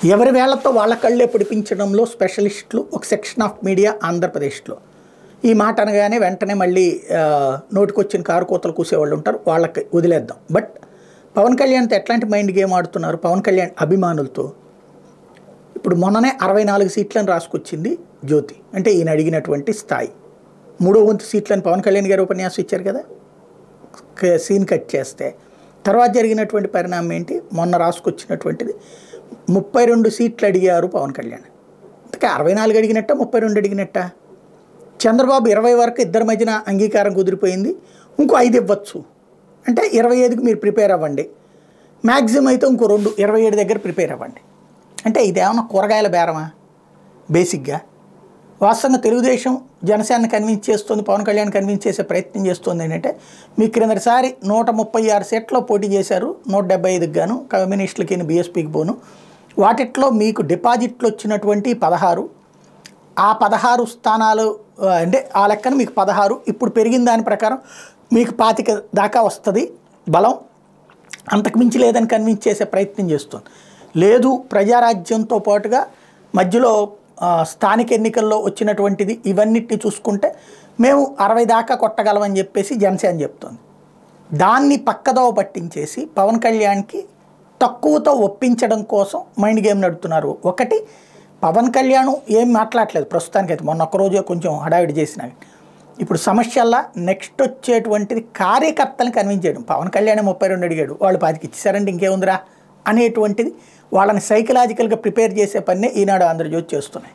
ఎవరి వేళ్లతో వాళ్ళ కళ్ళే పిడిపించడంలో స్పెషలిస్టులు ఒక సెక్షన్ ఆఫ్ మీడియా ఆంధ్రప్రదేశ్లో. ఈ మాట అనగానే వెంటనే మళ్ళీ నోటికొచ్చిన కారు కోతలు కూసేవాళ్ళు ఉంటారు, వాళ్ళకి వదిలేద్దాం. బట్ పవన్ కళ్యాణ్తో ఎట్లాంటి మైండ్ గేమ్ ఆడుతున్నారు పవన్ కళ్యాణ్ అభిమానులతో. ఇప్పుడు మొన్ననే 64 సీట్లను రాసుకొచ్చింది జ్యోతి, అంటే ఈయన అడిగినటువంటి స్థాయి. 3వ వంతు సీట్లను పవన్ కళ్యాణ్ గారు ఉపన్యాసం ఇచ్చారు కదా, సీన్ కట్ చేస్తే. తర్వాత జరిగినటువంటి పరిణామం ఏంటి, మొన్న రాసుకొచ్చినటువంటిది 32 సీట్లు అడిగారు పవన్ కళ్యాణ్. అందుకే 64 అడిగినట్ట 32 అడిగినట్ట. చంద్రబాబు 20 వరకు ఇద్దరి మధ్యన అంగీకారం కుదిరిపోయింది, ఇంకో 5 ఇవ్వచ్చు అంటే 25కి మీరు ప్రిపేర్ అవ్వండి, మ్యాక్సిమం అయితే ఇంకో 27 దగ్గర ప్రిపేర్ అవ్వండి. అంటే ఇదేమన్నా కూరగాయల బేరమా? బేసిక్గా వాస్తవంగా తెలుగుదేశం జనసేనని కన్విన్స్ చేస్తుంది, పవన్ కళ్యాణ్ కన్విన్స్ చేసే ప్రయత్నం చేస్తుంది. ఏంటంటే మీకు క్రిందటిసారి 136 సీట్లో పోటీ చేశారు, 175కి గాను కమ్యూనిస్టులకి బీఎస్పీకి పోను. వాటిట్లో మీకు డిపాజిట్లు వచ్చినటువంటి 16, ఆ 16 స్థానాలు అంటే ఆ లెక్కన మీకు 16, ఇప్పుడు పెరిగిన దాని ప్రకారం మీకు 25 దాకా వస్తుంది బలం, అంతకుమించి లేదని కన్విన్స్ చేసే ప్రయత్నం చేస్తుంది. లేదు ప్రజారాజ్యంతో పాటుగా మధ్యలో స్థానిక ఎన్నికల్లో వచ్చినటువంటిది ఇవన్నిటిని చూసుకుంటే మేము 60 దాకా కొట్టగలమని చెప్పేసి జనసేన చెప్తుంది. దాన్ని పక్కదోవ పట్టించేసి పవన్ కళ్యాణ్కి తక్కువతో ఒప్పించడం కోసం మైండ్ గేమ్ నడుపుతున్నారు. ఒకటి, పవన్ కళ్యాణ్ ఏం మాట్లాడలేదు ప్రస్తుతానికైతే, మొన్న ఒక్కరోజే కొంచెం హడావిడి చేసిన. ఇప్పుడు సమస్యల్లా నెక్స్ట్ వచ్చేటువంటిది కార్యకర్తలను కన్విన్స్ చేయడం. పవన్ కళ్యాణ్ 32 అడిగాడు, వాళ్ళు 25 ఇచ్చేసారంటే ఇంకేముందిరా అనేటువంటిది వాళ్ళని సైకలాజికల్గా ప్రిపేర్ చేసే పనే ఈనాడు ఆంధ్రజ్యోతి చేస్తున్నాయి.